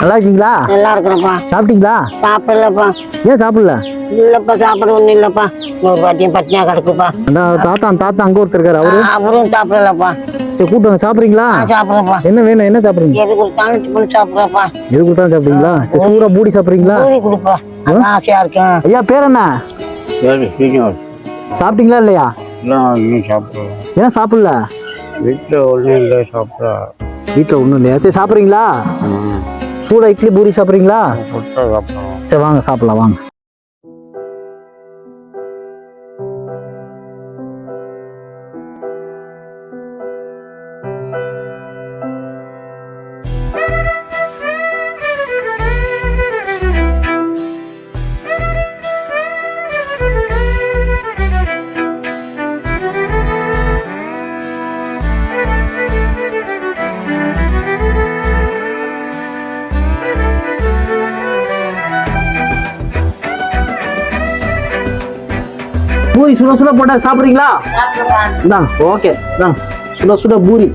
நல்லா இருக்கீங்களா? நல்லா இருக்கிறப்பா. சாப்பிட்டீங்களா? சாப்பிடலப்பா. ஏன் சாப்பிடல? இல்லப்பா, சாப்பிட ஒண்ணும் இல்லப்பா. ஒரு பாட்டியும் பட்டினியா கிடக்குப்பா. அந்த தாத்தா அங்க ஒருத்தர் இருக்காரு, அவரும் சாப்பிடலப்பா. சரி கூட்டு வாங்க, சாப்பிடுறீங்களா? சாப்பிடப்பா. என்ன வேணும், என்ன சாப்பிடுறீங்க? எது கொடுத்தாலும் டிஃபன் சாப்பிடப்பா. எது கொடுத்தாலும் சாப்பிடுறீங்களா? சரி சூடா பூரி சாப்பிடுறீங்களா? பூரி கொடுப்பா, அதான் ஆசையா இருக்கேன். ஐயா பேர் என்ன? சாப்பிட்டீங்களா இல்லையா? ஏன் சாப்பிடல? வீட்டில் ஒன்றும் இல்லை சாப்பிட்டா. வீட்டில் ஒன்றும் இல்லையா? சரி சாப்பிட்றீங்களா? சூடா இட்லி பூரி சாப்பிட்றீங்களா? சரி வாங்க சாப்பிடலாம் வாங்க. பூரி சுட சுட போட்டா சாப்பிடுறீங்களா? இந்தாங்க, ஓகே இந்தாங்க, சுட சுட பூரி.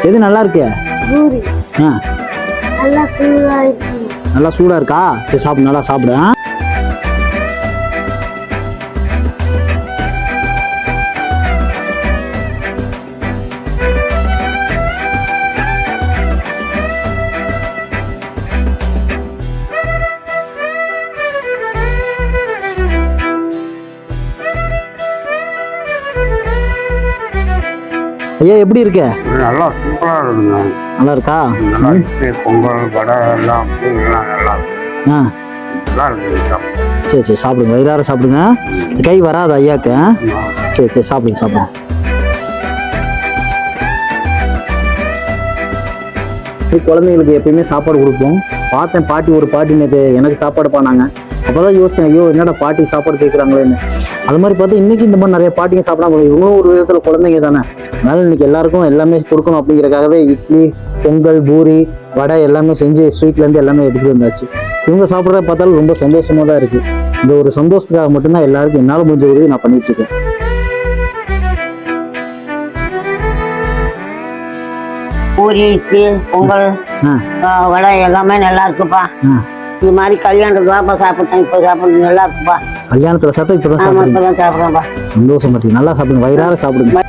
எது நல்லா இருக்கு? பூரி ஆ நல்லா சூடா இருக்கு. நல்லா சூடா இருக்கா? சரி சாப்பிடு, நல்லா சாப்பிடு. ஐயா எப்படி இருக்க? நல்லா சூப்பராக இருக்குங்க. நல்லா இருக்கா? நல்லா இருக்கு. பொங்கல் வடை எல்லாம் எல்லாம் நல்லா ஆ நல்லா இருக்கு. சரி சரி சாப்பிடுங்க, வயிறார சாப்பிடுங்க. கை வராது ஐயாக்கு. சரி சரி சாப்பிடுங்க சாப்பிடுங்க. குழந்தைங்களுக்கு எப்பயுமே சாப்பாடு கொடுப்போம். பார்த்தேன் பாட்டி, ஒரு பாட்டி நேற்று எனக்கு சாப்பாடு பண்ணாங்க. அப்போதான் யோசிச்சேன், ஐயோ என்னடா பாட்டி சாப்பாடு கேட்குறாங்களேன்னு. அது மாதிரி பார்த்து இன்னைக்கு இந்த மாதிரி நிறைய பாட்டிங்க சாப்பிடாம இவங்களும் ஒரு விதத்தில் குழந்தைங்க தானே. அதனால இன்னைக்கு எல்லாருக்கும் எல்லாமே கொடுக்கணும் அப்படிங்கிறக்காகவே இட்லி, பொங்கல், பூரி, வடை எல்லாமே செஞ்சு ஸ்வீட்லேருந்து எல்லாமே எடுத்துகிட்டு வந்தாச்சு. இவங்க சாப்பிட்றத பார்த்தாலும் ரொம்ப சந்தோஷமாக தான் இருக்குது. இந்த ஒரு சந்தோஷத்துக்காக மட்டும்தான் எல்லாருக்கும் என்னால் முடிஞ்ச உதவி நான் பண்ணிட்டு இருக்கேன். பூரி, இட்லி, பொங்கல், வடை எல்லாமே நல்லா இருக்குப்பா. இது மாதிரி கல்யாணத்துக்கு சாப்பிட்டேன், இப்போ சாப்பிடுறது நல்லா இருக்குப்பா. கல்யாணத்துல சாப்பிட்டா இப்பதான் சாப்பிடுறேன். சாப்பிடுறேன்ப்பா. சந்தோஷம் பற்றி நல்லா சாப்பிடுங்க, வயிறார சாப்பிடுங்க.